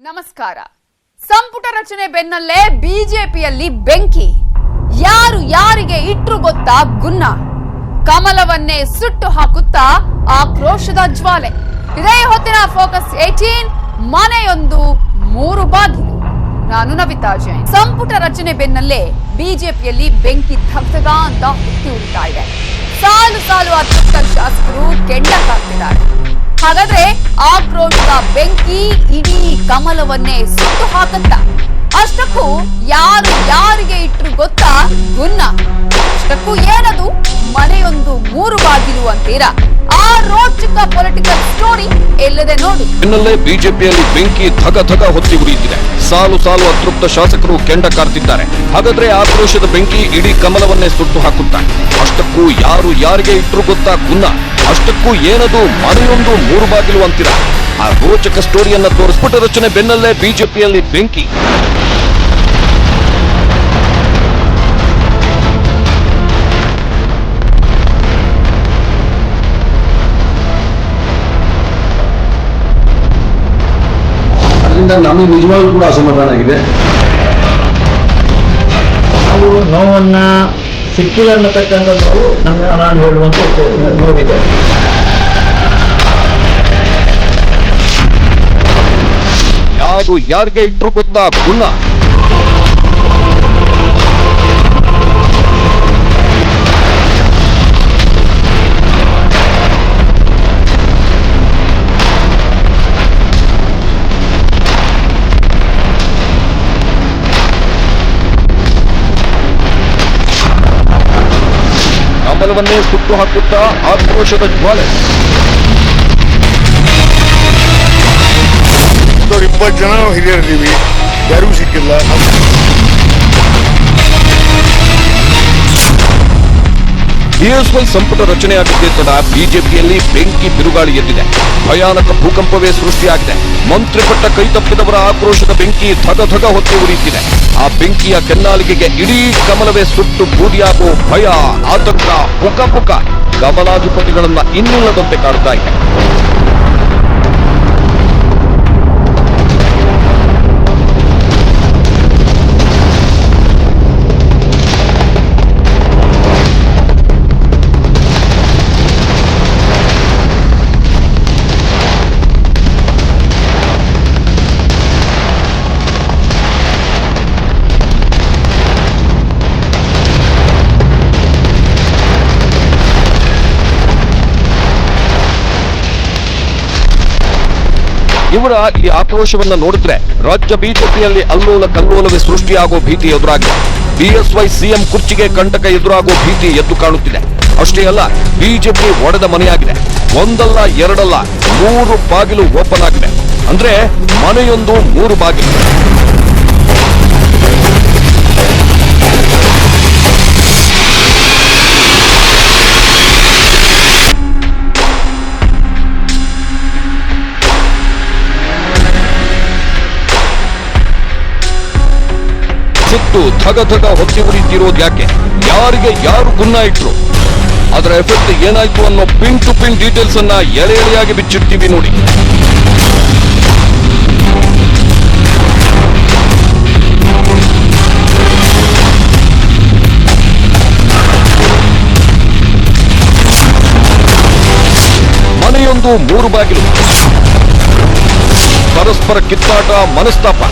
ನಮಸ್ಕಾರ. ಸಂಪುಟ ರಚನೆ ಬೆನ್ನಲ್ಲೇ ಬಿಜೆಪಿಯಲ್ಲಿ ಬೆಂಕಿ. ಯಾರು ಯಾರಿಗೆ ಇಟ್ರು ಗೊತ್ತಾ ಗುನ್ನ. ಕಮಲವನ್ನೇ ಸುಟ್ಟು ಹಾಕುತ್ತಾ ಆಕ್ರೋಶದ ಜ್ವಾಲೆ. ಇದೇ ಹೊತ್ತಿನ ಫೋಕಸ್ 18 ಮನೆಯೊಂದು ಮೂರು ಬಾಗಿಲು. ನಾನು ನವಿತಾ ಜೈನ್. ಸಂಪುಟ ರಚನೆ ಬೆನ್ನಲ್ಲೇ ಬಿಜೆಪಿಯಲ್ಲಿ ಬೆಂಕಿ ಧಗ್ಧಗ ಅಂತ ಹುಟ್ಟಿ ಉರಿತಾ ಇದೆ. ಸಾಲು ಸಾಲು ಅತೃಪ್ತ ಶಾಸಕರು ಕೆಂಡ ಕಾಡ್ತಿದ್ದಾರೆ. ಹಾಗಾದ್ರೆ ಆಕ್ರೋಶದ ಬೆಂಕಿ ಇಡೀ ಕಮಲವನ್ನೇ ಸುಟ್ಟು ಹಾಕತ್ತ. ಅಷ್ಟಕ್ಕೂ ಯಾರು ಯಾರಿಗೆ ಇಟ್ರು ಗೊತ್ತಾ ಗುನ್ನ. ಅಷ್ಟಕ್ಕೂ ಏನದು ಮನೆಯೊಂದು ಮೂರು ಬಾಗಿಲು ಅಂತೀರಾ? ಆ ರೋಚಕ ಪೊಲಿಟಿಕಲ್ ಸ್ಟೋರಿ ಎಲ್ಲದೆ ನೋಡಿ. ಬೆನ್ನಲ್ಲೇ ಬಿಜೆಪಿಯಲ್ಲಿ ಬೆಂಕಿ ಧಗ ಧಗ ಹೊತ್ತಿ ಉರಿಯುತ್ತಿದೆ. ಸಾಲು ಸಾಲು ಅತೃಪ್ತ ಶಾಸಕರು ಕೆಂಡ ಕಾರ್ತಿದ್ದಾರೆ. ಹಾಗಾದ್ರೆ ಆಕ್ರೋಶದ ಬೆಂಕಿ ಇಡೀ ಕಮಲವನ್ನೇ ಸುಟ್ಟು ಹಾಕುತ್ತಾರೆ. ಅಷ್ಟಕ್ಕೂ ಯಾರು ಯಾರಿಗೆ ಇಟ್ರು ಗೊತ್ತಾ ಗುನ್ನ. ಅಷ್ಟಕ್ಕೂ ಏನದು ಮನೆಯೊಂದು ಮೂರು ಬಾಗಿಲು ಅಂತೀರಾ? ಆ ರೋಚಕ ಸ್ಟೋರಿಯನ್ನ ತೋರಿಸ್ಬಿಟ್ಟ ರಚನೆ ಬೆನ್ನಲ್ಲೇ ಬಿಜೆಪಿಯಲ್ಲಿ ಬೆಂಕಿ. ಅದರಿಂದ ನಮಗೆ ನಿಜವಾಗ್ಲೂ ಕೂಡ ಅಸಮಾಧಾನ ಆಗಿದೆ. ನಾವು ನೋವನ್ನ ಸಿಕ್ಕಿಲ್ಲ ಅನ್ನತಕ್ಕಂಥ ನೋವು ನಮಗೆ ನಾನು ಹೇಳುವಂತ ನೋವಿದೆ. ಯಾರು ಯಾರಿಗೆ ಇಟ್ರು ಗೊತ್ತಾ ಗುನ್ನ. ಕಮಲವನ್ನೇ ಸುಟ್ಟು ಹಾಕುತ್ತಾ ಆಕ್ರೋಶದ ಜ್ವಾಲೆ. 20 ಜನ ಹಿರಿಯರಿದ್ದೀವಿ, ಯಾರೂ ಸಿಕ್ಕಿಲ್ಲ. ಬಿಎಸ್ವೈ ಸಂಪುಟ ರಚನೆಯಾಗಿದ್ದೇ ತಡ ಬಿಜೆಪಿಯಲ್ಲಿ ಬೆಂಕಿ ಬಿರುಗಾಳಿ ಎದ್ದಿದೆ. ಭಯಾನಕ ಭೂಕಂಪವೇ ಸೃಷ್ಟಿಯಾಗಿದೆ. ಮಂತ್ರಿ ಪಟ್ಟ ಕೈತಪ್ಪಿದವರ ಆಕ್ರೋಶದ ಬೆಂಕಿ ಧಗ ಧಗ ಹೊತ್ತಿ ಉರಿಯುತ್ತಿದೆ. ಆ ಬೆಂಕಿಯ ಕೆನ್ನಾಲಿಗೆಗೆ ಇಡೀ ಕಮಲವೇ ಸುಟ್ಟು ಬೂದಿಯಾಗುವ ಭಯ, ಆತಂಕ, ಪುಕ ಕಮಲಾಧಿಪತಿಗಳನ್ನ ಇನ್ನಿಲ್ಲದಂತೆ ಕಾಡ್ತಾ ಇದೆ. ಇವರ ಈ ಆಕ್ರೋಶವನ್ನ ನೋಡಿದ್ರೆ ರಾಜ್ಯ ಬಿಜೆಪಿಯಲ್ಲಿ ಅಲ್ಲೋಲ ಕಲ್ಲೋಲವೇ ಸೃಷ್ಟಿಯಾಗುವ ಭೀತಿ ಎದುರಾಗಿದೆ. ಬಿಎಸ್ವೈ ಸಿಎಂ ಕುರ್ಚಿಗೆ ಕಂಟಕ ಎದುರಾಗುವ ಭೀತಿ ಎದ್ದು ಕಾಣುತ್ತಿದೆ. ಅಷ್ಟೇ ಅಲ್ಲ, ಬಿಜೆಪಿ ಒಡೆದ ಮನೆಯಾಗಿದೆ. ಒಂದಲ್ಲ ಎರಡಲ್ಲ 3 ಬಾಗಿಲು ಓಪನ್ ಆಗಿದೆ. ಅಂದ್ರೆ ಮನೆಯೊಂದು ಮೂರು ಬಾಗಿಲು. ಸುತ್ತು ಧಗ ಧಗ ಹೊತ್ತಿ ಉರಿತಿರೋದು ಯಾಕೆ? ಯಾರಿಗೆ ಯಾರು ಗುನ್ನ ಇಟ್ರು? ಅದರ ಎಫೆಕ್ಟ್ ಏನಾಯ್ತು ಅನ್ನೋ ಪಿನ್ ಟು ಪಿನ್ ಡೀಟೇಲ್ಸ್ ಅನ್ನ ಎಳೆ ಎಳೆಯಾಗಿ ಬಿಚ್ಚಿಡ್ತೀವಿ ನೋಡಿ. ಮನೆಯೊಂದು ಮೂರು ಬಾಗಿಲು. ಪರಸ್ಪರ ಕಿತ್ತಾಟ, ಮನಸ್ತಾಪ.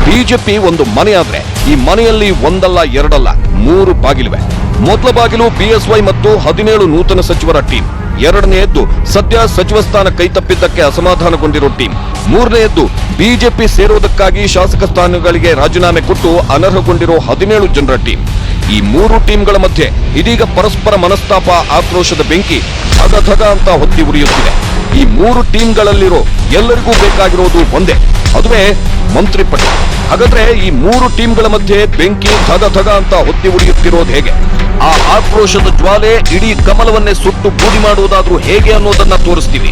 ಬಿಜೆಪಿ ಒಂದು ಮನೆಯಾದ್ರೆ ಈ ಮನೆಯಲ್ಲಿ ಒಂದಲ್ಲ ಎರಡಲ್ಲ 3 ಬಾಗಿಲಿವೆ. ಮೊದಲ ಬಾಗಿಲು ಬಿಎಸ್ವೈ ಮತ್ತು 17 ನೂತನ ಸಚಿವರ ಟೀಮ್. ಎರಡನೆಯದ್ದು ಸದ್ಯ ಸಚಿವ ಸ್ಥಾನ ಕೈತಪ್ಪಿದ್ದಕ್ಕೆ ಅಸಮಾಧಾನಗೊಂಡಿರೋ ಟೀಮ್. ಮೂರನೆಯದ್ದು ಬಿಜೆಪಿ ಸೇರೋದಕ್ಕಾಗಿ ಶಾಸಕ ಸ್ಥಾನಗಳಿಗೆ ರಾಜೀನಾಮೆ ಕೊಟ್ಟು ಅನರ್ಹಗೊಂಡಿರೋ 17 ಜನರ ಟೀಮ್. ಈ 3 ಟೀಮ್ಗಳ ಮಧ್ಯೆ ಇದೀಗ ಪರಸ್ಪರ ಮನಸ್ತಾಪ, ಆಕ್ರೋಶದ ಬೆಂಕಿ ಧಗ ಧಗ ಅಂತ ಹೊತ್ತಿ ಉರಿಯುತ್ತಿದೆ. ಈ 3 ಟೀಮ್ಗಳಲ್ಲಿರೋ ಎಲ್ಲರಿಗೂ ಬೇಕಾಗಿರೋದು ಒಂದೇ, ಅದುವೇ ಮಂತ್ರಿ ಪಟ್ಟ. ಹಾಗಾದ್ರೆ ಈ 3 ಟೀಮ್ಗಳ ಮಧ್ಯೆ ಬೆಂಕಿ ಧಗ ಧಗ ಅಂತ ಹೊತ್ತಿ ಉರಿಯುತ್ತಿರೋದು ಹೇಗೆ? ಆ ಆಕ್ರೋಶದ ಜ್ವಾಲೆ ಇಡೀ ಕಮಲವನ್ನೇ ಸುಟ್ಟು ಬೂದಿ ಮಾಡುವುದಾದ್ರೂ ಹೇಗೆ ಅನ್ನೋದನ್ನ ತೋರಿಸ್ತೀವಿ.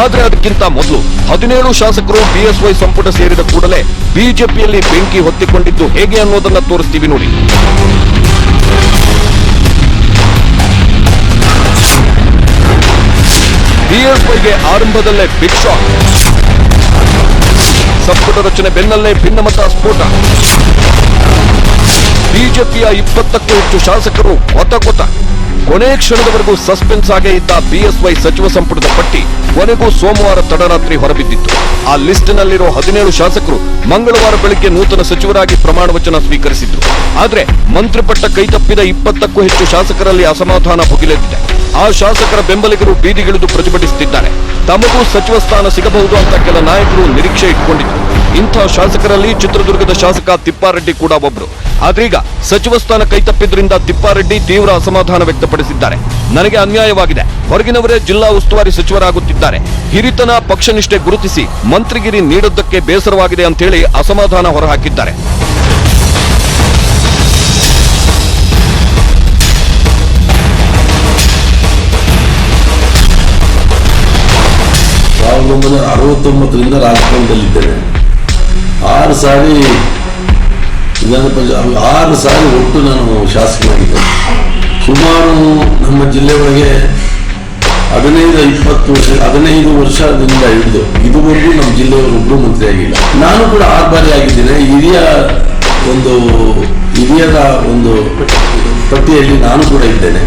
ಆದ್ರೆ ಅದಕ್ಕಿಂತ ಮೊದಲು 17 ಶಾಸಕರು ಬಿಎಸ್ವೈ ಸಂಪುಟ ಸೇರಿದ ಕೂಡಲೇ ಬಿಜೆಪಿಯಲ್ಲಿ ಬೆಂಕಿ ಹೊತ್ತಿಕೊಂಡಿದ್ದು ಹೇಗೆ ಅನ್ನೋದನ್ನ ತೋರಿಸ್ತೀವಿ ನೋಡಿ. ಬಿಎಸ್ವೈಗೆ ಆರಂಭದಲ್ಲೇ ಬಿಗ್ ಶಾಕ್. ಸಂಪುಟ ರಚನೆ ಬೆನ್ನಲ್ಲೇ ಭಿನ್ನಮತ ಸ್ಫೋಟ. ಬಿಜೆಪಿಯ 20ಕ್ಕೂ ಹೆಚ್ಚು ಶಾಸಕರು ಕೊತ ಕೊನೆ ಕ್ಷಣದವರೆಗೂ ಸಸ್ಪೆನ್ಸ್ ಆಗೇ ಇದ್ದ ಬಿಎಸ್ವೈ ಸಚಿವ ಸಂಪುಟದ ಪಟ್ಟಿ ಕೊನೆಗೂ ಸೋಮವಾರ ತಡರಾತ್ರಿ ಹೊರಬಿದ್ದಿತ್ತು. ಆ ಲಿಸ್ಟ್ನಲ್ಲಿರೋ 17 ಶಾಸಕರು ಮಂಗಳವಾರ ಬೆಳಿಗ್ಗೆ ನೂತನ ಸಚಿವರಾಗಿ ಪ್ರಮಾಣ ವಚನ ಸ್ವೀಕರಿಸಿದ್ರು. ಆದ್ರೆ ಮಂತ್ರಿ ಪಟ್ಟ ಕೈತಪ್ಪಿದ 20ಕ್ಕೂ ಹೆಚ್ಚು ಶಾಸಕರಲ್ಲಿ ಅಸಮಾಧಾನ ಭುಗಿಲೆದ್ದಿದೆ. ಆ ಶಾಸಕರ ಬೆಂಬಲಿಗರು ಬೀದಿಗಿಳಿದು ಪ್ರತಿಭಟಿಸುತ್ತಿದ್ದಾರೆ. ತಮಗೂ ಸಚಿವ ಸ್ಥಾನ ಸಿಗಬಹುದು ಅಂತ ಕೆಲ ನಾಯಕರು ನಿರೀಕ್ಷೆ ಇಟ್ಕೊಂಡಿದ್ರು. ಇಂಥ ಶಾಸಕರಲ್ಲಿ ಚಿತ್ರದುರ್ಗದ ಶಾಸಕ ತಿಪ್ಪಾರೆಡ್ಡಿ ಕೂಡ ಒಬ್ರು. ಆದ್ರೀಗ ಸಚಿವ ಸ್ಥಾನ ಕೈತಪ್ಪಿದ್ರಿಂದ ತಿಪ್ಪಾರೆಡ್ಡಿ ತೀವ್ರ ಅಸಮಾಧಾನ ವ್ಯಕ್ತಪಡಿಸಿದ್ದಾರೆ. ನನಗೆ ಅನ್ಯಾಯವಾಗಿದೆ, ಹೊರಗಿನವರೇ ಜಿಲ್ಲಾ ಉಸ್ತುವಾರಿ ಸಚಿವರಾಗುತ್ತಿದ್ದಾರೆ, ಹಿರಿತನ ಪಕ್ಷನಿಷ್ಠೆ ಗುರುತಿಸಿ ಮಂತ್ರಿಗಿರಿ ನೀಡದ್ದಕ್ಕೆ ಬೇಸರವಾಗಿದೆ ಅಂತೇಳಿ ಅಸಮಾಧಾನ ಹೊರಹಾಕಿದ್ದಾರೆ. ಸಾವಿರದ 1969ರಿಂದ ರಾಜಕಾರಣದಲ್ಲಿದ್ದೇನೆ. 6 ಸಾರಿ ವಿಧಾನ 6 ಸಾರಿ ಒಟ್ಟು ನಾನು ಶಾಸಕನಾಗಿದ್ದೇನೆ. ಸುಮಾರು ನಮ್ಮ ಜಿಲ್ಲೆ ಒಳಗೆ 15 ವರ್ಷದಿಂದ ಹಿಡಿದು ಇದುವರೆಗೂ ನಮ್ಮ ಜಿಲ್ಲೆಯವರು ಒಬ್ಬರು ಮಂತ್ರಿ ಆಗಿಲ್ಲ. ನಾನು ಕೂಡ 6 ಬಾರಿ ಆಗಿದ್ದೇನೆ. ಹಿರಿಯರ ಒಂದು ಪಟ್ಟಿಯಲ್ಲಿ ನಾನು ಕೂಡ ಇದ್ದೇನೆ.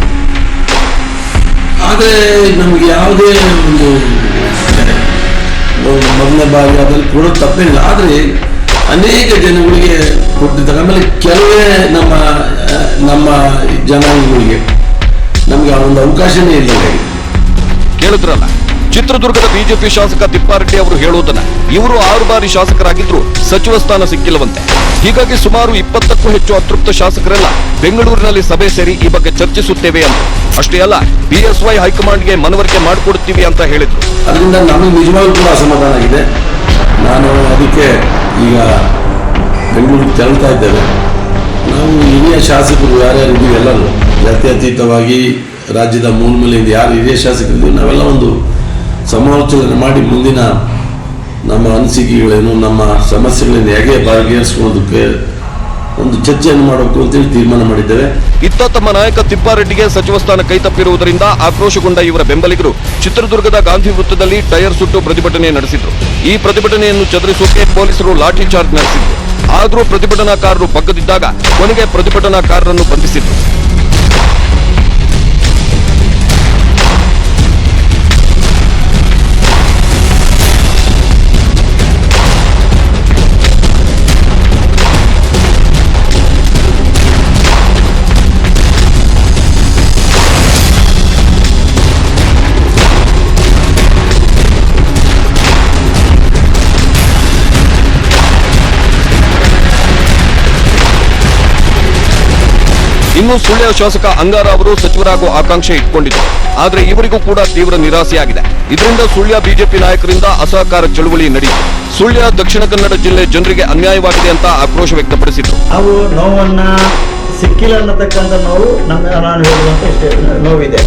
ಆದರೆ ನಮಗೆ ಯಾವುದೇ ಒಂದು ಮೊದಲನೇ ಬಾರಿ ಅದರಲ್ಲಿ ಕೊಡೋದು ತಪ್ಪೇನಿಲ್ಲ. ಆದರೆ ಅನೇಕ ಜನಗಳಿಗೆ ಕೊಟ್ಟಿದ್ದಾರೆ. ಆಮೇಲೆ ಕೆಲವೇ ನಮ್ಮ ಜನಾಂಗಗಳಿಗೆ ನಮಗೆ ಆ ಒಂದು ಅವಕಾಶನೇ ಇಲ್ಲ. ಕೇಳಿದ್ರಲ್ಲ, ಚಿತ್ರದುರ್ಗದ ಬಿಜೆಪಿ ಶಾಸಕ ತಿಪ್ಪಾರೆಡ್ಡಿ ಅವರು ಹೇಳುವುದನ್ನ. ಇವರು 6 ಬಾರಿ ಶಾಸಕರಾಗಿದ್ರು ಸಚಿವ ಸ್ಥಾನ ಸಿಕ್ಕಿಲ್ಲವಂತೆ. ಹೀಗಾಗಿ ಸುಮಾರು 20ಕ್ಕೂ ಹೆಚ್ಚು ಅತೃಪ್ತ ಶಾಸಕರೆಲ್ಲ ಬೆಂಗಳೂರಿನಲ್ಲಿ ಸಭೆ ಸೇರಿ ಈ ಬಗ್ಗೆ ಚರ್ಚಿಸುತ್ತೇವೆ ಅಂತ. ಅಷ್ಟೇ ಅಲ್ಲ, ಬಿಎಸ್ವೈ ಹೈಕಮಾಂಡ್ಗೆ ಮನವರಿಕೆ ಮಾಡಿಕೊಡುತ್ತೀವಿ ಅಂತ ಹೇಳಿದ್ರು. ಅದರಿಂದ ನಮಗೆ ನಿಜವಾಗ್ಲೂ ಕೂಡ ಅಸಮಾಧಾನ ಆಗಿದೆ. ನಾನು ಅದಕ್ಕೆ ಈಗ ಬೆಂಗಳೂರಿಗೆ ತೆರಳ್ತಾ ಇದ್ದೇವೆ. ನಾವು ಹಿರಿಯ ಶಾಸಕರು ಯಾರ್ಯಾರಿದ್ದೀವಿ ಎಲ್ಲರೂ ಜಾತ್ಯತೀತವಾಗಿ ರಾಜ್ಯದ ಮೂಲೆಯಿಂದ ಯಾರು ಹಿರಿಯ ಶಾಸಕರಿದ್ದೀವಿ ನಾವೆಲ್ಲ ಒಂದು ಸಮಾಲೋಚನೆ ಮಾಡಿ ಮುಂದಿನ ನಮ್ಮ ಅನಿಸಿಕೆಗಳೇನು, ನಮ್ಮ ಸಮಸ್ಯೆಗಳನ್ನು ಹೇಗೆ ಬಗೆಹರಿಸುವುದಕ್ಕೆ ಒಂದು ಚರ್ಚೆಯನ್ನು ಮಾಡಬೇಕು ಅಂತೇಳಿ ತೀರ್ಮಾನ ಮಾಡಿದ್ದೇವೆ. ಇತ್ತ ತಮ್ಮ ನಾಯಕ ತಿಪ್ಪಾರೆಡ್ಡಿಗೆ ಸಚಿವ ಸ್ಥಾನ ಕೈತಪ್ಪಿರುವುದರಿಂದ ಆಕ್ರೋಶಗೊಂಡ ಇವರ ಬೆಂಬಲಿಗರು ಚಿತ್ರದುರ್ಗದ ಗಾಂಧಿ ವೃತ್ತದಲ್ಲಿ ಟೈರ್ ಸುಟ್ಟು ಪ್ರತಿಭಟನೆ ನಡೆಸಿದ್ರು. ಈ ಪ್ರತಿಭಟನೆಯನ್ನು ಚದುರಿಸುವುದಕ್ಕೆ ಪೊಲೀಸರು ಲಾಠಿ ಚಾರ್ಜ್ ನಡೆಸಿದ್ರು. ಆದರೂ ಪ್ರತಿಭಟನಾಕಾರರು ಬಗ್ಗದಿದ್ದಾಗ ಕೊನೆಗೆ ಪ್ರತಿಭಟನಾಕಾರರನ್ನು ಬಂಧಿಸಿದ್ರು. ಇನ್ನು ಸುಳ್ಯ ಶಾಸಕ ಅಂಗಾರ ಅವರು ಸಚಿವರಾಗುವ ಆಕಾಂಕ್ಷೆ ಇಟ್ಕೊಂಡಿದ್ರು. ಆದ್ರೆ ಇವರಿಗೂ ಕೂಡ ತೀವ್ರ ನಿರಾಸೆಯಾಗಿದೆ. ಇದರಿಂದ ಸುಳ್ಯ ಬಿಜೆಪಿ ನಾಯಕರಿಂದ ಅಸಹಕಾರ ಚಳುವಳಿ ನಡೆಯಿತು. ಸುಳ್ಯ ದಕ್ಷಿಣ ಕನ್ನಡ ಜಿಲ್ಲೆ ಜನರಿಗೆ ಅನ್ಯಾಯವಾಗಿದೆ ಅಂತ ಆಕ್ರೋಶ ವ್ಯಕ್ತಪಡಿಸಿದ್ರು. ನಾವು ನೋವನ್ನ ಸಿಕ್ಕಿಲ್ಲ ಅನ್ನತಕ್ಕಂಥ ನೋವು ನಾನು ಹೇಳುವಂತ ಇಷ್ಟೇ ನೋವಿದೆ.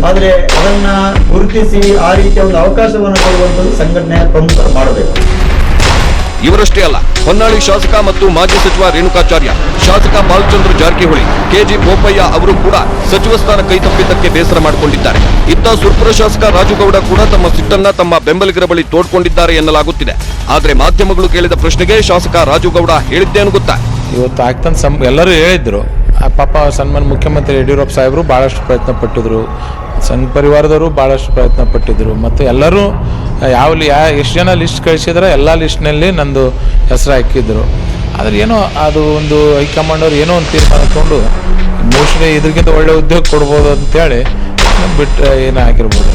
ಆದ್ರೆ ಅದನ್ನ ಗುರುತಿಸಿ ಆ ರೀತಿಯ ಒಂದು ಅವಕಾಶವನ್ನು ಕೊಡುವಂಥದ್ದು ಸಂಘಟನೆಯ ಪ್ರಮುಖರು ಮಾಡಬೇಕು. ಇವರಷ್ಟೇ ಅಲ್ಲ, ಹೊನ್ನಾಳಿ ಶಾಸಕ ಮತ್ತು ಮಾಜಿ ಸಚಿವ ರೇಣುಕಾಚಾರ್ಯ, ಶಾಸಕ ಬಾಲಚಂದ್ರ ಜಾರಕಿಹೊಳಿ, ಕೆಜಿ ಬೋಪಯ್ಯ ಅವರು ಕೂಡ ಸಚಿವ ಸ್ಥಾನ ಕೈತಪ್ಪಿದ್ದಕ್ಕೆ ಬೇಸರ ಮಾಡಿಕೊಂಡಿದ್ದಾರೆ. ಇತ್ತ ಸುರ್ಪುರ ಶಾಸಕ ರಾಜುಗೌಡ ಕೂಡ ತಮ್ಮ ಸಿಟ್ಟನ್ನ ತಮ್ಮ ಬೆಂಬಲಿಗರ ಬಳಿ ತೋಡ್ಕೊಂಡಿದ್ದಾರೆ ಎನ್ನಲಾಗುತ್ತಿದೆ. ಆದ್ರೆ ಮಾಧ್ಯಮಗಳು ಕೇಳಿದ ಪ್ರಶ್ನೆಗೆ ಶಾಸಕ ರಾಜುಗೌಡ ಹೇಳಿದ್ದೇನು ಗೊತ್ತಾ? ಇವತ್ತು ಆಗ್ತಂತ ಎಲ್ಲರೂ ಹೇಳಿದ್ರು. ಪಾಪ ಸನ್ಮಾನ್ಯ ಮುಖ್ಯಮಂತ್ರಿ ಯಡಿಯೂರಪ್ಪ ಸಾಹೇಬರು ಭಾಳಷ್ಟು ಪ್ರಯತ್ನ ಪಟ್ಟಿದ್ರು, ಸಂಘ ಪರಿವಾರದವರು ಭಾಳಷ್ಟು ಪ್ರಯತ್ನ ಪಟ್ಟಿದ್ರು. ಮತ್ತು ಎಲ್ಲರೂ ಎಷ್ಟು ಜನ ಲಿಸ್ಟ್ ಕಳಿಸಿದ್ರೆ ಎಲ್ಲ ಲಿಸ್ಟ್ನಲ್ಲಿ ನಂದು ಹೆಸರು ಹಾಕಿದ್ರು. ಆದರೆ ಏನೋ ಅದು ಒಂದು ಹೈಕಮಾಂಡ್ ಅವ್ರು ಏನೋ ಒಂದು ತೀರ್ಮಾನ ತಗೊಂಡು ಮೋಸ್ಟ್ಲಿ ಇದ್ರಿಗಿಂತ ಒಳ್ಳೆ ಉದ್ಯೋಗ ಕೊಡ್ಬೋದು ಅಂತೇಳಿ ಬಿಟ್ಟರೆ ಏನೋ ಆಗಿರ್ಬೋದು.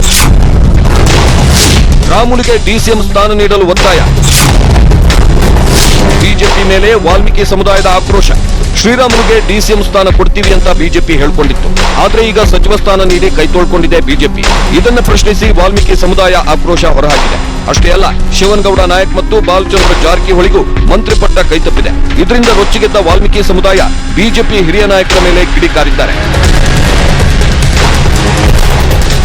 ರಾಮುಲುಗೆ ಡಿಸಿಎಂ ಸ್ಥಾನ ನೀಡಲು ಒತ್ತಾಯ. ಬಿಜೆಪಿ ಮೇಲೆ ವಾಲ್ಮೀಕಿ ಸಮುದಾಯದ ಆಕ್ರೋಶ. ಶ್ರೀರಾಮುಲುಗೆ ಡಿಸಿಎಂ ಸ್ಥಾನ ಕೊಡ್ತೀವಿ ಅಂತ ಬಿಜೆಪಿ ಹೇಳ್ಕೊಂಡಿತ್ತು. ಆದ್ರೆ ಈಗ ಸಚಿವ ಸ್ಥಾನ ನೀಡಿ ಕೈತೊಳ್ಕೊಂಡಿದೆ ಬಿಜೆಪಿ. ಇದನ್ನ ಪ್ರಶ್ನಿಸಿ ವಾಲ್ಮೀಕಿ ಸಮುದಾಯ ಆಕ್ರೋಶ ಹೊರಹಾಕಿದೆ. ಅಷ್ಟೇ ಅಲ್ಲ, ಶಿವನಗೌಡ ನಾಯಕ್ ಮತ್ತು ಬಾಲಚಂದ್ರ ಜಾರಕಿಹೊಳಿಗೂ ಮಂತ್ರಿ ಪಟ್ಟ ಕೈತಪ್ಪಿದೆ. ಇದರಿಂದ ರೊಚ್ಚಿಗೆದ್ದ ವಾಲ್ಮೀಕಿ ಸಮುದಾಯ ಬಿಜೆಪಿ ಹಿರಿಯ ನಾಯಕರ ಮೇಲೆ ಕಿಡಿಕಾರಿದ್ದಾರೆ.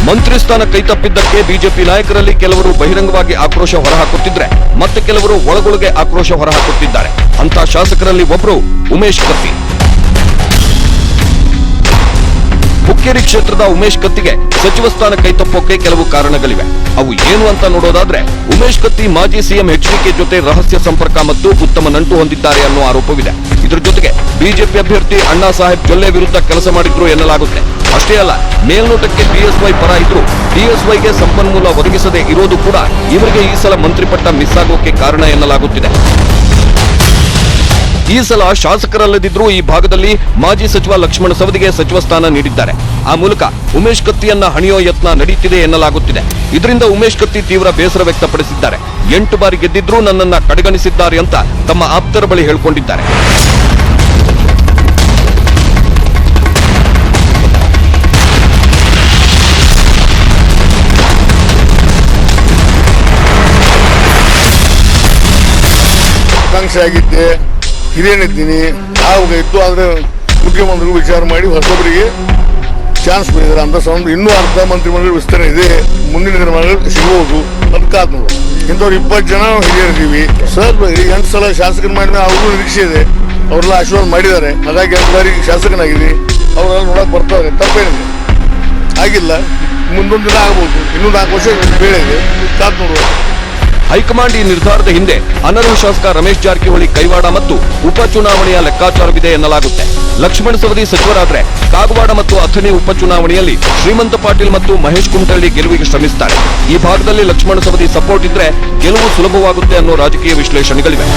ಮಂತ್ರಿ ಸ್ಥಾನ ಕೈತಪ್ಪಿದ್ದಕ್ಕೆ ಬಿಜೆಪಿ ನಾಯಕರಲ್ಲಿ ಕೆಲವರು ಬಹಿರಂಗವಾಗಿ ಆಕ್ರೋಶ ಹೊರಹಾಕುತ್ತಿದ್ರೆ ಮತ್ತೆ ಕೆಲವರು ಒಳಗೊಳಗೆ ಆಕ್ರೋಶ ಹೊರಹಾಕುತ್ತಿದ್ದಾರೆ. ಅಂತ ಶಾಸಕರಲ್ಲಿ ಒಬ್ಬರು ಉಮೇಶ್ ಕತ್ತಿ. ಹುಕ್ಕೇರಿ ಕ್ಷೇತ್ರದ ಉಮೇಶ್ ಕತ್ತಿಗೆ ಸಚಿವ ಸ್ಥಾನ ಕೈತಪ್ಪೋಕೆ ಕೆಲವು ಕಾರಣಗಳಿವೆ. ಅವು ಏನು ಅಂತ ನೋಡೋದಾದ್ರೆ, ಉಮೇಶ್ ಕತ್ತಿ ಮಾಜಿ ಸಿಎಂ ಎಚ್ಡಿಕೆ ಜೊತೆ ರಹಸ್ಯ ಸಂಪರ್ಕ ಮತ್ತು ಉತ್ತಮ ನಂಟು ಹೊಂದಿದ್ದಾರೆ ಅನ್ನೋ ಆರೋಪವಿದೆ. ಇದರ ಜೊತೆಗೆ ಬಿಜೆಪಿ ಅಭ್ಯರ್ಥಿ ಅಣ್ಣಾ ಸಾಹೇಬ್ ಜೊಲ್ಲೆ ವಿರುದ್ಧ ಕೆಲಸ ಮಾಡಿದ್ರು ಎನ್ನಲಾಗುತ್ತೆ. ಅಷ್ಟೇ ಅಲ್ಲ, ಮೇಲ್ನೋಟಕ್ಕೆ ಬಿಎಸ್ವೈ ಪರ ಇದ್ರು ಬಿಎಸ್ವೈಗೆ ಸಂಪನ್ಮೂಲ ಒದಗಿಸದೆ ಇರೋದು ಕೂಡ ಇವರಿಗೆ ಈ ಸಲ ಮಂತ್ರಿ ಪಟ್ಟ ಮಿಸ್ ಆಗೋಕೆ ಕಾರಣ ಎನ್ನಲಾಗುತ್ತಿದೆ. ಈ ಸಲ ಶಾಸಕರಲ್ಲದಿದ್ರೂ ಈ ಭಾಗದಲ್ಲಿ ಮಾಜಿ ಸಚಿವ ಲಕ್ಷ್ಮಣ ಸವದಿಗೆ ಸಚಿವ ಸ್ಥಾನ ನೀಡಿದ್ದಾರೆ. ಆ ಮೂಲಕ ಉಮೇಶ್ ಕತ್ತಿಯನ್ನ ಹಣಿಯೋ ಯತ್ನ ನಡೆಯುತ್ತಿದೆ ಎನ್ನಲಾಗುತ್ತಿದೆ. ಇದರಿಂದ ಉಮೇಶ್ ಕತ್ತಿ ತೀವ್ರ ಬೇಸರ ವ್ಯಕ್ತಪಡಿಸಿದ್ದಾರೆ. 8 ಬಾರಿ ಗೆದ್ದಿದ್ರೂ ನನ್ನನ್ನ ಕಡೆಗಣಿಸಿದ್ದಾರೆ ಅಂತ ತಮ್ಮ ಆಪ್ತರ ಬಳಿ ಹೇಳಿಕೊಂಡಿದ್ದಾರೆ. ಆಕಾಂಕ್ಷೆ ಆಗಿದ್ದೆ, ಹಿರಿಯನಿದ್ದೀನಿ, ಆವಾಗಿತ್ತು. ಆದ್ರೆ ಮುಖ್ಯಮಂತ್ರಿಗಳು ವಿಚಾರ ಮಾಡಿ ಹೊಸೊಬ್ಬರಿಗೆ ಚಾನ್ಸ್ ಬಂದಿದ್ದಾರೆ ಅಂತ ಸಂಬಂಧ ಇನ್ನೂ ಅರ್ಧ ಮಂತ್ರಿಮಂಡಲ ವಿಸ್ತರಣೆ ಇದೆ. ಮುಂದಿನ ದಿನಮಾನಗಳು ಸಿಗಬಹುದು ಅಂತ ಕಾದ್ ನೋಡು. ಇಂಥವ್ರು 20 ಜನ ಹಿರಿಯರಿದ್ದೀವಿ ಸರ್. 8 ಸಲ ಶಾಸಕನ ಮಾಡಿದ್ರೆ ಅವ್ರಿಗೂ ನಿರೀಕ್ಷೆ ಇದೆ. ಅವರೆಲ್ಲ ಆಶೀರ್ವಾದ ಮಾಡಿದ್ದಾರೆ. ಹಾಗಾಗಿ 8 ಬಾರಿ ಶಾಸಕನಾಗಿದ್ದೀನಿ. ಅವರೆಲ್ಲ ನೋಡಕ್ ಬರ್ತಾರೆ. ತಪ್ಪೇನಿದೆ, ಆಗಿಲ್ಲ. ಮುಂದೊಂದು ದಿನ ಆಗ್ಬೋದು. ಇನ್ನೂ 4 ವರ್ಷ ಬೇಳೆ ಇದೆ. ಕಾದ್ ನೋಡುವ. ಹೈಕಮಾಂಡ್ ಈ ನಿರ್ಧಾರದ ಹಿಂದೆ ಅನರ್ಹ ಶಾಸಕ ರಮೇಶ್ ಜಾರಕಿಹೊಳಿ ಕೈವಾಡ ಮತ್ತು ಉಪಚುನಾವಣೆಯ ಲೆಕ್ಕಾಚಾರವಿದೆ ಎನ್ನಲಾಗುತ್ತೆ. ಲಕ್ಷ್ಮಣ ಸವದಿ ಸಚಿವರಾದ್ರೆ ಕಾಗವಾಡ ಮತ್ತು ಅಥಣಿ ಉಪಚುನಾವಣೆಯಲ್ಲಿ ಶ್ರೀಮಂತ ಪಾಟೀಲ್ ಮತ್ತು ಮಹೇಶ್ ಕುಮಟಳ್ಳಿ ಗೆಲುವಿಗೆ ಶ್ರಮಿಸುತ್ತಾರೆ. ಈ ಭಾಗದಲ್ಲಿ ಲಕ್ಷ್ಮಣ ಸವದಿ ಸಪೋರ್ಟ್ ಇದ್ರೆ ಗೆಲುವು ಸುಲಭವಾಗುತ್ತೆ ಅನ್ನೋ ರಾಜಕೀಯ ವಿಶ್ಲೇಷಣೆಗಳಿವೆ.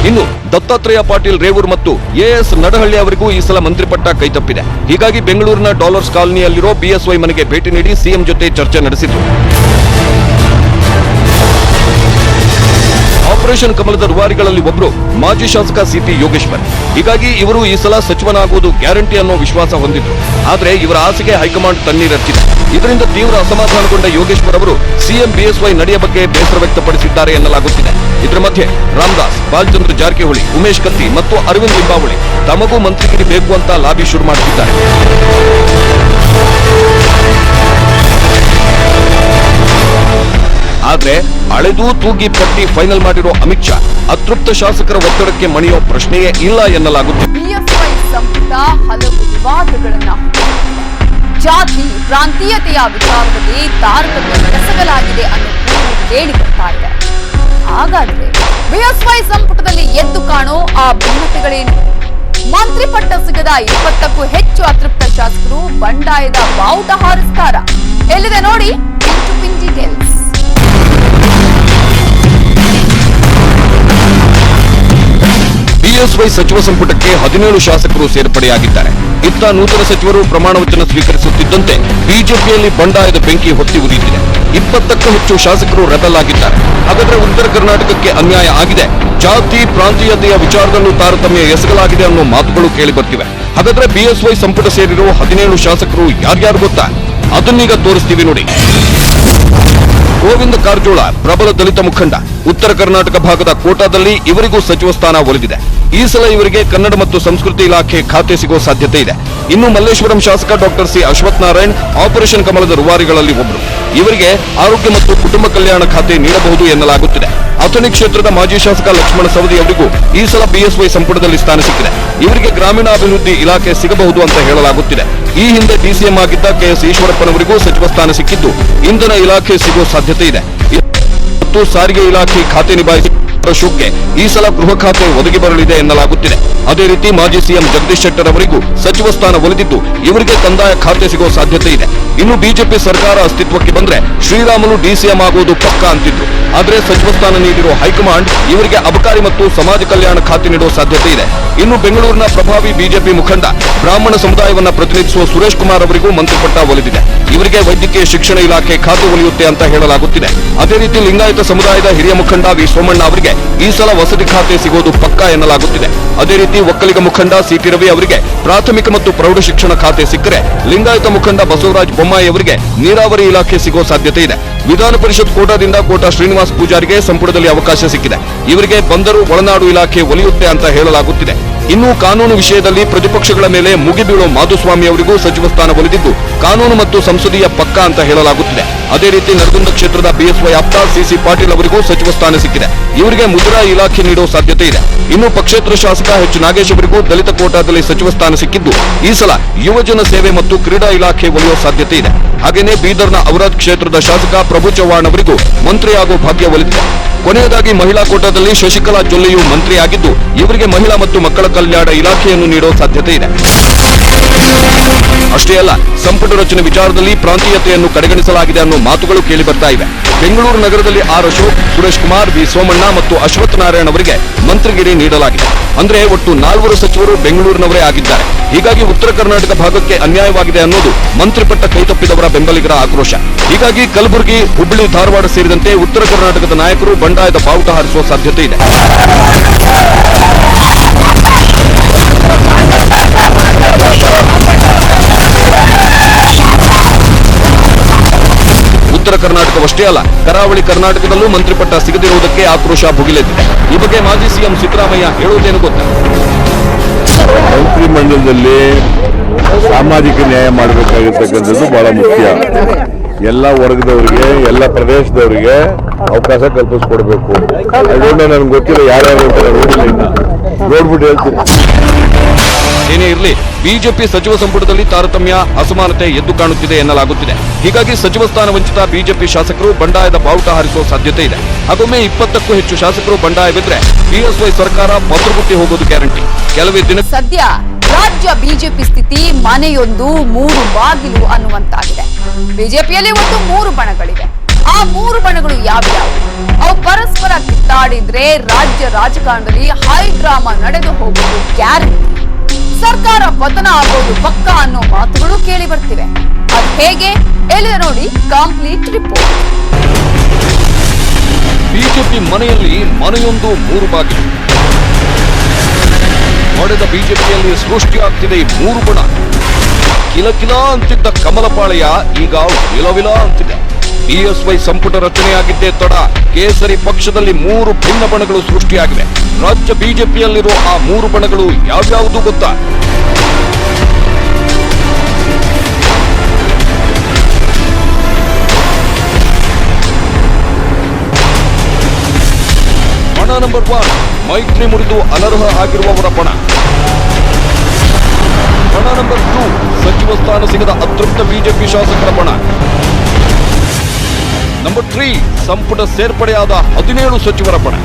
ಇನ್ನು ದತ್ತಾತ್ರೇಯ ಪಾಟೀಲ್ ರೇವೂರ್ ಮತ್ತು ಎಎಸ್ ನಡಹಳ್ಳಿ ಅವರಿಗೂ ಈ ಸಲ ಮಂತ್ರಿ ಪಟ್ಟ ಕೈತಪ್ಪಿದೆ. ಹೀಗಾಗಿ ಬೆಂಗಳೂರಿನ ಡಾಲರ್ಸ್ ಕಾಲನಿಯಲ್ಲಿರೋ ಬಿಎಸ್ವೈ ಮನೆಗೆ ಭೇಟಿ ನೀಡಿ ಸಿಎಂ ಜೊತೆ ಚರ್ಚೆ ನಡೆಸಿದ್ರು. ಆಪರೇಷನ್ ಕಮಲದ ರೂವಾರಿಗಳಲ್ಲಿ ಒಬ್ಬರು ಮಾಜಿ ಶಾಸಕ ಸಿಪಿ ಯೋಗೇಶ್ವರ್. ಹೀಗಾಗಿ ಇವರು ಈ ಸಲ ಸಚಿವನಾಗುವುದು ಗ್ಯಾರಂಟಿ ಅನ್ನೋ ವಿಶ್ವಾಸ ಹೊಂದಿದ್ರು. ಆದ್ರೆ ಇವರ ಆಸೆಗೆ ಹೈಕಮಾಂಡ್ ತಣ್ಣೀರೆಚ್ಚಿದೆ. ಇದರಿಂದ ತೀವ್ರ ಅಸಮಾಧಾನಗೊಂಡ ಯೋಗೇಶ್ವರ್ ಅವರು ಸಿಎಂ ಬಿಎಸ್ವೈ ನಡೆಯ ಬಗ್ಗೆ ಬೇಸರ ವ್ಯಕ್ತಪಡಿಸಿದ್ದಾರೆ ಎನ್ನಲಾಗುತ್ತಿದೆ. ಇದರ ಮಧ್ಯೆ ರಾಮದಾಸ್, ಬಾಲಚಂದ್ರ ಜಾರಕಿಹೊಳಿ, ಉಮೇಶ್ ಕತ್ತಿ ಮತ್ತು ಅರವಿಂದ್ ಲಿಂಬಾವಳಿ ತಮಗೂ ಮಂತ್ರಿಗಿರಿ ಬೇಕು ಅಂತ ಲಾಬಿ ಶುರು ಮಾಡುತ್ತಿದ್ದಾರೆ. ಆದ್ರೆ ಅಳೆದು ತೂಗಿ ಪಟ್ಟಿ ಫೈನಲ್ ಮಾಡಿರೋ ಅಮಿತ್ ಶಾ ಅತೃಪ್ತ ಶಾಸಕರ ಒತ್ತಡಕ್ಕೆ ಮಣಿಯೋ ಪ್ರಶ್ನೆಯೇ ಇಲ್ಲ ಎನ್ನಲಾಗುತ್ತಿದೆ. ಬಿಎಸ್ವೈ ಸಂಪುಟ ಹಲವು ವಿವಾದಗಳನ್ನ ಹುಟ್ಟುಹಾಕಿದೆ. ಜಾತಿ ಪ್ರಾಂತೀಯತೆಯ ವಿಚಾರದಲ್ಲಿ ತಾರತಮ್ಯ ಬೆಳೆಸಲಾಗಿದೆ ಅನ್ನೋ ಕೂಗು ಕೇಳಿ ಬರ್ತಾ ಇದೆ. ಹಾಗಾದ್ರೆ ಬಿಎಸ್ವೈ ಸಂಪುಟದಲ್ಲಿ ಎದ್ದು ಕಾಣೋ ಆ ಭಿನ್ನತೆಗಳೇನು? ಮಂತ್ರಿ ಪಟ್ಟ ಸಿಗದ 20ಕ್ಕೂ ಹೆಚ್ಚು ಅತೃಪ್ತ ಶಾಸಕರು ಬಂಡಾಯದ ಬಾವುಟ ಹಾರಿಸ್ತಾರ? ಎಲ್ಲಿದೆ ನೋಡಿ ಪಿನ್ ಡೀಟೇಲ್ಸ್. ಬಿಎಸ್ವೈ ಸಚಿವ ಸಂಪುಟಕ್ಕೆ 17 ಶಾಸಕರು ಸೇರ್ಪಡೆಯಾಗಿದ್ದಾರೆ. ಇತ್ತ ನೂತನ ಸಚಿವರು ಪ್ರಮಾಣ ವಚನ ಸ್ವೀಕರಿಸುತ್ತಿದ್ದಂತೆ ಬಿಜೆಪಿಯಲ್ಲಿ ಬಂಡಾಯದ ಬೆಂಕಿ ಹೊತ್ತಿ ಉರಿಯುತ್ತಿದೆ. 20ಕ್ಕೂ ಹೆಚ್ಚು ಶಾಸಕರು ರೆಬೆಲ್ ಆಗಿದ್ದಾರೆ. ಹಾಗಾದ್ರೆ ಉತ್ತರ ಕರ್ನಾಟಕಕ್ಕೆ ಅನ್ಯಾಯ ಆಗಿದೆ, ಜಾತಿ ಪ್ರಾಂತೀಯತೆಯ ವಿಚಾರದಲ್ಲೂ ತಾರತಮ್ಯ ಎಸಗಲಾಗಿದೆ ಅನ್ನೋ ಮಾತುಗಳು ಕೇಳಿ ಬರ್ತಿವೆ. ಹಾಗಾದ್ರೆ ಬಿಎಸ್ವೈ ಸಂಪುಟ ಸೇರಿರೋ 17 ಶಾಸಕರು ಯಾರ್ಯಾರು ಗೊತ್ತಾ? ಅದನ್ನೀಗ ತೋರಿಸ್ತೀವಿ ನೋಡಿ. ಗೋವಿಂದ ಕಾರಜೋಳ ಪ್ರಬಲ ದಲಿತ ಮುಖಂಡ. ಉತ್ತರ ಕರ್ನಾಟಕ ಭಾಗದ ಕೋಟಾದಲ್ಲಿ ಇವರಿಗೂ ಸಚಿವ ಸ್ಥಾನ ಒಲಿದಿದೆ. ಈ ಸಲ ಇವರಿಗೆ ಕನ್ನಡ ಮತ್ತು ಸಂಸ್ಕೃತಿ ಇಲಾಖೆ ಖಾತೆ ಸಿಗೋ ಸಾಧ್ಯತೆ ಇದೆ. ಇನ್ನು ಮಲ್ಲೇಶ್ವರಂ ಶಾಸಕ doctor C Ashwath Narayan operation ಕಮಲದ ರೂವಾರಿಗಳಲ್ಲಿ ಒಬ್ಬರು. ಇವರಿಗೆ ಆರೋಗ್ಯ ಮತ್ತು ಕುಟುಂಬ ಕಲ್ಯಾಣ ಖಾತೆ ನೀಡಬಹುದು ಎನ್ನಲಾಗುತ್ತಿದೆ. ಅಥಣಿ ಕ್ಷೇತ್ರದ ಮಾಜಿ ಶಾಸಕ ಲಕ್ಷ್ಮಣ ಸವದಿ ಅವರಿಗೂ ಈ ಸಲ ಬಿಎಸ್ವೈ ಸಂಪುಟದಲ್ಲಿ ಸ್ಥಾನ ಸಿಕ್ಕಿದೆ. ಇವರಿಗೆ ಗ್ರಾಮೀಣಾಭಿವೃದ್ಧಿ ಇಲಾಖೆ ಸಿಗಬಹುದು ಅಂತ ಹೇಳಲಾಗುತ್ತಿದೆ. ಈ ಹಿಂದೆ ಡಿಸಿಎಂ ಆಗಿದ್ದ ಕೆಎಸ್ ಈಶ್ವರಪ್ಪನವರಿಗೂ ಸಚಿವ ಸ್ಥಾನ ಸಿಕ್ಕಿದ್ದು ಇಂಧನ ಇಲಾಖೆ ಸಿಗೋ ಸಾಧ್ಯತೆ ಇದೆ. ಮತ್ತು ಸಾರಿಗೆ ಇಲಾಖೆ ಖಾತೆ ನಿಭಾಯಿಸಿ ಅಶೋಕ್ಗೆ ಈ ಸಲ ಗೃಹ ಖಾತೆ ಒದಗಿ ಬರಲಿದೆ ಎನ್ನಲಾಗುತ್ತಿದೆ. ಅದೇ ರೀತಿ ಮಾಜಿ ಸಿಎಂ ಜಗದೀಶ್ ಶೆಟ್ಟರ್ ಅವರಿಗೂ ಸಚಿವ ಸ್ಥಾನ ಒಲಿದಿದ್ದು ಇವರಿಗೆ ಕಂದಾಯ ಖಾತೆ ಸಿಗೋ ಸಾಧ್ಯತೆ ಇದೆ. ಇನ್ನು ಬಿಜೆಪಿ ಸರ್ಕಾರ ಅಸ್ತಿತ್ವಕ್ಕೆ ಬಂದ್ರೆ ಶ್ರೀರಾಮುಲು ಡಿಸಿಎಂ ಆಗೋದು ಪಕ್ಕಾ ಅಂತಿದ್ರು. ಆದ್ರೆ ಸಚಿವ ಸ್ಥಾನ ನೀಡಿರೋ ಹೈಕಮಾಂಡ್ ಇವರಿಗೆ ಅಬಕಾರಿ ಮತ್ತು ಸಮಾಜ ಕಲ್ಯಾಣ ಖಾತೆ ನೀಡುವ ಸಾಧ್ಯತೆ ಇದೆ. ಇನ್ನು ಬೆಂಗಳೂರಿನ ಪ್ರಭಾವಿ ಬಿಜೆಪಿ ಮುಖಂಡ ಬ್ರಾಹ್ಮಣ ಸಮುದಾಯವನ್ನ ಪ್ರತಿನಿಧಿಸುವ ಸುರೇಶ್ ಕುಮಾರ್ ಅವರಿಗೂ ಮಂತ್ರಿ ಪಟ್ಟ ಒಲಿದಿದೆ. ಇವರಿಗೆ ವೈದ್ಯಕೀಯ ಶಿಕ್ಷಣ ಇಲಾಖೆ ಖಾತೆ ಒಲಿಯುತ್ತೆ ಅಂತ ಹೇಳಲಾಗುತ್ತಿದೆ. ಅದೇ ರೀತಿ ಲಿಂಗಾಯತ ಸಮುದಾಯದ ಹಿರಿಯ ಮುಖಂಡ ವಿ ಸೋಮಣ್ಣ ಅವರಿಗೆ ಈ ಸಲ ವಸತಿ ಖಾತೆ ಸಿಗೋದು ಪಕ್ಕಾ ಎನ್ನಲಾಗುತ್ತಿದೆ. ಅದೇ ರೀತಿ ಒಕ್ಕಲಿಗ ಮುಖಂಡ ಸಿಟಿ ರವಿ ಅವರಿಗೆ ಪ್ರಾಥಮಿಕ ಮತ್ತು ಪ್ರೌಢ ಶಿಕ್ಷಣ ಖಾತೆ ಸಿಕ್ಕರೆ, ಲಿಂಗಾಯತ ಮುಖಂಡ ಬಸವರಾಜ ಬೊಮ್ಮಾಯಿ ಅವರಿಗೆ ನೀರಾವರಿ ಇಲಾಖೆ ಸಿಗೋ ಸಾಧ್ಯತೆ ಇದೆ. ವಿಧಾನ ಪರಿಷತ್ ಕೋಟಾದಿಂದ ಕೋಟಾ ಶ್ರೀನಿವಾಸ್ ಪೂಜಾರಿಗೆ ಸಂಪುಟದಲ್ಲಿ ಅವಕಾಶ ಸಿಕ್ಕಿದೆ. ಇವರಿಗೆ ಬಂದರು ಒಳನಾಡು ಇಲಾಖೆ ಒಲಿಯುತ್ತೆ ಅಂತ ಹೇಳಲಾಗುತ್ತಿದೆ. ಇನ್ನು ಕಾನೂನು ವಿಷಯದಲ್ಲಿ ಪ್ರತಿಪಕ್ಷಗಳ ಮೇಲೆ ಮುಗಿಬೀಳೋ ಮಾಧುಸ್ವಾಮಿ ಅವರಿಗೂ ಸಚಿವ ಸ್ಥಾನ ಒಲಿದಿದ್ದು ಕಾನೂನು ಮತ್ತು ಸಂಸದೀಯ ಪಕ್ಕ ಅಂತ ಹೇಳಲಾಗುತ್ತಿದೆ. ಅದೇ ರೀತಿ ನರಗುಂದ ಕ್ಷೇತ್ರದ ಬಿಎಸ್ವೈ ಆಪ್ತ ಸಿಸಿ ಪಾಟೀಲ್ ಅವರಿಗೂ ಸಚಿವ ಸ್ಥಾನ ಸಿಕ್ಕಿದೆ. ಇವರಿಗೆ ಮುಜರಾಯಿ ಇಲಾಖೆ ನೀಡುವ ಸಾಧ್ಯತೆ ಇದೆ. ಇನ್ನು ಪಕ್ಷೇತರ ಶಾಸಕ ಎಚ್ ನಾಗೇಶ್ ಅವರಿಗೂ ದಲಿತ ಕೋಟಾದಲ್ಲಿ ಸಚಿವ ಸ್ಥಾನ ಸಿಕ್ಕಿದ್ದು ಈ ಸಲ ಯುವಜನ ಸೇವೆ ಮತ್ತು ಕ್ರೀಡಾ ಇಲಾಖೆ ಒಲಿಯುವ ಸಾಧ್ಯತೆ ಇದೆ. ಹಾಗೆಯೇ ಬೀದರ್ನ ಔರಾದ್ ಕ್ಷೇತ್ರದ ಶಾಸಕ ಪ್ರಭು ಚವ್ಹಾಣ್ ಅವರಿಗೂ ಮಂತ್ರಿಯಾಗುವ ಭಾಗ್ಯ ಒಲಿದಿದೆ. ಕೊನೆಯದಾಗಿ ಮಹಿಳಾ ಕೋಟಾದಲ್ಲಿ ಶಶಿಕಲಾ ಜೊಲ್ಲೆಯು ಮಂತ್ರಿಯಾಗಿದ್ದು ಇವರಿಗೆ ಮಹಿಳಾ ಮತ್ತು ಮಕ್ಕಳ ಕಲ್ಯಾಣ ಇಲಾಖೆಯನ್ನು ನೀಡುವ ಸಾಧ್ಯತೆ ಇದೆ. ಅಷ್ಟೇ ಅಲ್ಲ, ಸಂಪುಟ ರಚನೆ ವಿಚಾರದಲ್ಲಿ ಪ್ರಾಂತೀಯತೆಯನ್ನು ಕಡೆಗಣಿಸಲಾಗಿದೆ ಅನ್ನೋ ಮಾತುಗಳು ಕೇಳಿ ಬರ್ತಾ ಇವೆ. ಬೆಂಗಳೂರು ನಗರದಲ್ಲಿ ಆರ್ ಅಶೋಕ್, ಸುರೇಶ್ ಕುಮಾರ್, ವಿ ಸೋಮಣ್ಣ ಮತ್ತು ಅಶ್ವಥ್ ನಾರಾಯಣ್ ಅವರಿಗೆ ಮಂತ್ರಿಗಿರಿ ನೀಡಲಾಗಿದೆ. ಅಂದ್ರೆ ಒಟ್ಟು 4 ಸಚಿವರು ಬೆಂಗಳೂರಿನವರೇ ಆಗಿದ್ದಾರೆ. ಹೀಗಾಗಿ ಉತ್ತರ ಕರ್ನಾಟಕ ಭಾಗಕ್ಕೆ ಅನ್ಯಾಯವಾಗಿದೆ ಅನ್ನೋದು ಮಂತ್ರಿ ಪಟ್ಟ ಕೈತಪ್ಪಿದವರ ಬೆಂಬಲಿಗರ ಆಕ್ರೋಶ. ಹೀಗಾಗಿ ಕಲಬುರಗಿ, ಹುಬ್ಬಳ್ಳಿ, ಧಾರವಾಡ ಸೇರಿದಂತೆ ಉತ್ತರ ಕರ್ನಾಟಕದ ನಾಯಕರು ಬಂಡಾಯದ ಬಾವುಟ ಹಾರಿಸುವ ಸಾಧ್ಯತೆ ಇದೆ. ಉತ್ತರ ಕರ್ನಾಟಕವಷ್ಟೇ ಅಲ್ಲ, ಕರಾವಳಿ ಕರ್ನಾಟಕದಲ್ಲೂ ಮಂತ್ರಿ ಪಟ್ಟ ಸಿಗದಿರುವುದಕ್ಕೆ ಆಕ್ರೋಶ ಭುಗಿಲೆದ್ದಿದೆ. ಈ ಬಗ್ಗೆ ಮಾಜಿ ಸಿಎಂ ಸಿದ್ದರಾಮಯ್ಯ ಹೇಳುವುದೇನು ಗೊತ್ತಾ? ಮಂತ್ರಿಮಂಡಲದಲ್ಲಿ ಸಾಮಾಜಿಕ ನ್ಯಾಯ ಮಾಡಬೇಕಾಗಿರ್ತಕ್ಕಂಥದ್ದು ಬಹಳ ಮುಖ್ಯ. ಎಲ್ಲ ವರ್ಗದವರಿಗೆ, ಎಲ್ಲ ಪ್ರದೇಶದವರಿಗೆ ಅವಕಾಶ ಕಲ್ಪಿಸ್ಕೊಡ್ಬೇಕು. ಅದರಿಂದ ನನಗೆ ಗೊತ್ತಿಲ್ಲ ಯಾರ್ಯಾರು ಅಂತ ನೋಡಿಲ್ಲ, ಇನ್ನ ನೋಡ್ಬಿಟ್ಟು ಹೇಳ್ತೀನಿ. ಏನೇ ಇರಲಿ, ಬಿಜೆಪಿ ಸಚಿವ ಸಂಪುಟದಲ್ಲಿ ತಾರತಮ್ಯ, ಅಸಮಾನತೆ ಎದ್ದು ಕಾಣುತ್ತಿದೆ ಎನ್ನಲಾಗುತ್ತಿದೆ. ಹೀಗಾಗಿ ಸಚಿವ ಸ್ಥಾನ ವಂಚಿತ ಬಿಜೆಪಿ ಶಾಸಕರು ಬಂಡಾಯದ ಬಾವುಟ ಹಾರಿಸುವ ಸಾಧ್ಯತೆ ಇದೆ. ಹಾಗೊಮ್ಮೆ 20ಕ್ಕೂ ಹೆಚ್ಚು ಶಾಸಕರು ಬಂಡಾಯವಿದ್ರೆ ಬಿಎಸ್ವೈ ಸರ್ಕಾರ ಪತ್ರಗುಟ್ಟಿ ಹೋಗೋದು ಗ್ಯಾರಂಟಿ. ಕೆಲವೇ ದಿನ ಸದ್ಯ ರಾಜ್ಯ ಬಿಜೆಪಿ ಸ್ಥಿತಿ ಮನೆಯೊಂದು 3 ಬಾಗಿಲು ಅನ್ನುವಂತಾಗಿದೆ. ಬಿಜೆಪಿಯಲ್ಲಿ ಒಟ್ಟು 3 ಬಣಗಳಿವೆ. ಆ 3 ಬಣಗಳು ಯಾವ್ಯಾವು? ಅವು ಪರಸ್ಪರ ಕಿತ್ತಾಡಿದ್ರೆ ರಾಜ್ಯ ರಾಜಕಾರಣದಲ್ಲಿ ಹೈ ಡ್ರಾಮಾ ನಡೆದು ಹೋಗುವುದು ಗ್ಯಾರಂಟಿ. ಸರ್ಕಾರ ಪತನ ಆಗೋದು ಪಕ್ಕ ಅನ್ನೋ ಮಾತುಗಳು ಕೇಳಿ ಬರ್ತಿವೆ. ಅದು ಹೇಗೆ ಎಲ್ಲಿದೆ ನೋಡಿ ಕಂಪ್ಲೀಟ್ ರಿಪೋರ್ಟ್. ಬಿಜೆಪಿ ಮನೆಯಲ್ಲಿ ಮನೆಯೊಂದು 3 ಬಾಗಿಲು. ನಡೆದ ಬಿಜೆಪಿಯಲ್ಲಿ ಸೃಷ್ಟಿಯಾಗ್ತಿದೆ 3 ಬಣ. ಕಿಲಕಿಲ ಅಂತಿದ್ದ ಕಮಲಪಾಳೆಯ ಈಗ ವಿಲವಿಲ ಅಂತಿದೆ. ಬಿಎಸ್ವೈ ಸಂಪುಟ ರಚನೆಯಾಗಿದ್ದೇ ತಡ ಕೇಸರಿ ಪಕ್ಷದಲ್ಲಿ 3 ಭಿನ್ನ ಬಣಗಳು ಸೃಷ್ಟಿಯಾಗಿವೆ. ರಾಜ್ಯ ಬಿಜೆಪಿಯಲ್ಲಿರೋ ಆ 3 ಬಣಗಳು ಯಾವ್ಯಾವುದು ಗೊತ್ತಾ? ಬಣ ನಂಬರ್ 1, ಮೈತ್ರಿ ಮುರಿದು ಅನರ್ಹ ಆಗಿರುವವರ ಬಣ. ಬಣ ನಂಬರ್ 2, ಸಚಿವ ಸ್ಥಾನ ಸಿಗದ ಅತೃಪ್ತ ಬಿಜೆಪಿ ಶಾಸಕರ ಬಣ. ನಂಬರ್ 3, ಸಂಪುಟ ಸೇರ್ಪಡೆಯಾದ 17 ಸಚಿವರ ಬಣ.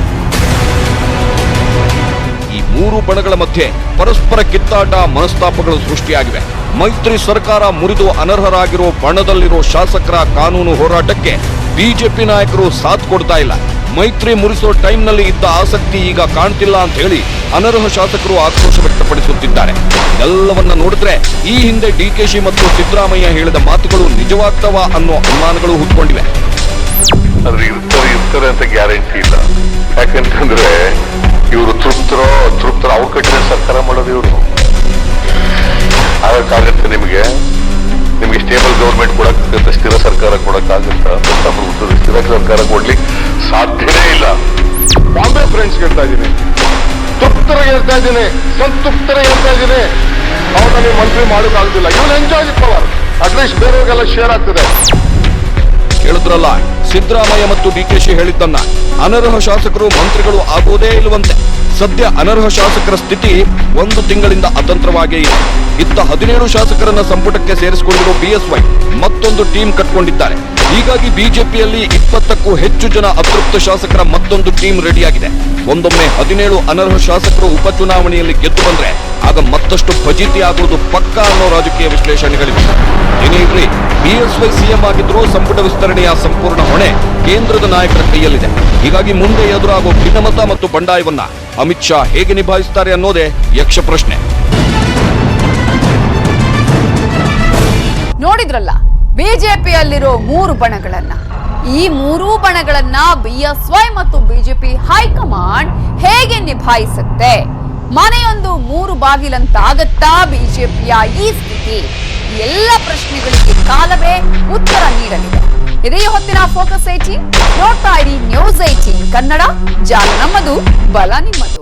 ಈ 3 ಬಣಗಳ ಮಧ್ಯೆ ಪರಸ್ಪರ ಕಿತ್ತಾಟ, ಮನಸ್ತಾಪಗಳು ಸೃಷ್ಟಿಯಾಗಿವೆ. ಮೈತ್ರಿ ಸರ್ಕಾರ ಮುರಿದು ಅನರ್ಹರಾಗಿರೋ ಬಣದಲ್ಲಿರೋ ಶಾಸಕರ ಕಾನೂನು ಹೋರಾಟಕ್ಕೆ ಬಿಜೆಪಿ ನಾಯಕರು ಸಾಥ್ ಕೊಡ್ತಾ ಇಲ್ಲ. ಮೈತ್ರಿ ಮುರಿಸೋ ಟೈಮ್ನಲ್ಲಿ ಇದ್ದ ಆಸಕ್ತಿ ಈಗ ಕಾಣ್ತಿಲ್ಲ ಅಂತ ಹೇಳಿ ಅನರ್ಹ ಶಾಸಕರು ಆಕ್ರೋಶ ವ್ಯಕ್ತಪಡಿಸುತ್ತಿದ್ದಾರೆ. ಎಲ್ಲವನ್ನ ನೋಡಿದ್ರೆ ಈ ಹಿಂದೆ ಡಿಕೆಶಿ ಮತ್ತು ಸಿದ್ದರಾಮಯ್ಯ ಹೇಳಿದ ಮಾತುಗಳು ನಿಜವಾಗ್ತವ ಅನ್ನೋ ಅನುಮಾನಗಳು ಹುಟ್ಕೊಂಡಿವೆ. ಆದ್ರೆ ಇರ್ತಾರೆ ಅಂತ ಗ್ಯಾರಂಟಿ ಇಲ್ಲ. ಯಾಕಂತಂದ್ರೆ ಇವರು ತೃಪ್ತರೋ ಅವ್ರ ಕಟ್ಟಿನ ಸರ್ಕಾರ ಮಾಡೋದು ಇವರು. ಆಗಕ್ಕಾಗತ್ತೆ ನಿಮಗೆ ಸ್ಟೇಬಲ್ ಗೌರ್ಮೆಂಟ್ ಕೊಡಕ್ಕಾಗತ್ತೆ, ಸ್ಥಿರ ಸರ್ಕಾರ ಕೊಡಕ್ಕಾಗತ್ತಾ? ಸ್ಥಿರ ಸರ್ಕಾರ ಕೊಡ್ಲಿಕ್ಕೆ ಸಾಧ್ಯನೇ ಇಲ್ಲ. ಬಾಂಬೆ ಫ್ರೆಂಡ್ಸ್ ಹೇಳ್ತಾ ಇದ್ದೀನಿ, ತೃಪ್ತರ ಹೇಳ್ತಾ ಇದ್ದೀನಿ, ಸಂತೃಪ್ತರ ಹೇಳ್ತಾ ಇದ್ದೀನಿ. ಅವ್ರನ್ನ ನೀವು ಮಂತ್ರಿ ಮಾಡೋಕ್ಕಾಗುದಿಲ್ಲ. ಇವನ್ ಎಂಜಾಯ್ ಪವರ್, ಅಟ್ಲೀಸ್ಟ್ ಬೇರೆಯವ್ರಿಗೆಲ್ಲ ಶೇರ್ ಆಗ್ತದೆ. ಹೇಳಿದ್ರಲ್ಲ, ಸಿದ್ದರಾಮಯ್ಯ ಮತ್ತು ಡಿಕೆಶಿ ಹೇಳಿದ್ದನ್ನ ಅನರ್ಹ ಶಾಸಕರು ಮಂತ್ರಿಗಳು ಆಗೋದೇ ಇಲ್ಲವಂತೆ. ಸದ್ಯ ಅನರ್ಹ ಶಾಸಕರ ಸ್ಥಿತಿ 1 ತಿಂಗಳಿಂದ ಅತಂತ್ರವಾಗೇ ಇದೆ. ಇತ್ತ 17 ಶಾಸಕರನ್ನ ಸಂಪುಟಕ್ಕೆ ಸೇರಿಸಿಕೊಂಡಿರೋ ಬಿಎಸ್ವೈ ಮತ್ತೊಂದು ಟೀಮ್ ಕಟ್ಕೊಂಡಿದ್ದಾರೆ. ಹೀಗಾಗಿ ಬಿಜೆಪಿಯಲ್ಲಿ 20ಕ್ಕೂ ಹೆಚ್ಚು ಜನ ಅತೃಪ್ತ ಶಾಸಕರ ಮತ್ತೊಂದು ಟೀಮ್ ರೆಡಿಯಾಗಿದೆ. ಒಂದೊಮ್ಮೆ 17 ಅನರ್ಹ ಶಾಸಕರು ಉಪಚುನಾವಣೆಯಲ್ಲಿ ಗೆದ್ದು ಬಂದ್ರೆ ಆಗ ಮತ್ತಷ್ಟು ಫಜೀತಿ ಆಗುವುದು ಪಕ್ಕ ಅನ್ನೋ ರಾಜಕೀಯ ವಿಶ್ಲೇಷಣೆಗಳಿವೆ. ಏನೇ ಇರಲಿ, ಬಿಎಸ್ವೈ ಸಿಎಂ ಆಗಿದ್ರೂ ಸಂಪುಟ ವಿಸ್ತರಣೆಯ ಸಂಪೂರ್ಣ ಹೊಣೆ ಕೇಂದ್ರದ ನಾಯಕರ ಕೈಯಲ್ಲಿದೆ. ಹೀಗಾಗಿ ಮುಂದೆ ಎದುರಾಗುವ ಭಿನ್ನಮತ ಮತ್ತು ಬಂಡಾಯವನ್ನ ಅಮಿತ್ ಶಾ ಹೇಗೆ ನಿಭಾಯಿಸುತ್ತಾರೆ ಅನ್ನೋದೇ ಯಕ್ಷ ಪ್ರಶ್ನೆ. ನೋಡಿದ್ರಲ್ಲ ಬಿಜೆಪಿಯಲ್ಲಿರೋ 3 ಬಣಗಳನ್ನ. ಈ 3 ಬಣಗಳನ್ನ ಬಿಎಸ್ವೈ ಮತ್ತು ಬಿಜೆಪಿ ಹೈಕಮಾಂಡ್ ಹೇಗೆ ನಿಭಾಯಿಸುತ್ತೆ? ಮನೆಯೊಂದು 3 ಬಾಗಿಲಂತಾಗತ್ತಾ ಬಿಜೆಪಿಯ ಈ ಸ್ಥಿತಿ? ಎಲ್ಲ ಪ್ರಶ್ನೆಗಳಿಗೆ ಕಾಲವೇ ಉತ್ತರ ನೀಡಲಿದೆ. ಇದೇ ಹೊತ್ತಿನ ಫೋಕಸ್ 18. ನೋಡ್ತಾ ಇರಿ ನ್ಯೂಸ್ 18 ಕನ್ನಡ. ಜಾಲ ನಮ್ಮದು, ಬಲ ನಿಮ್ಮದು.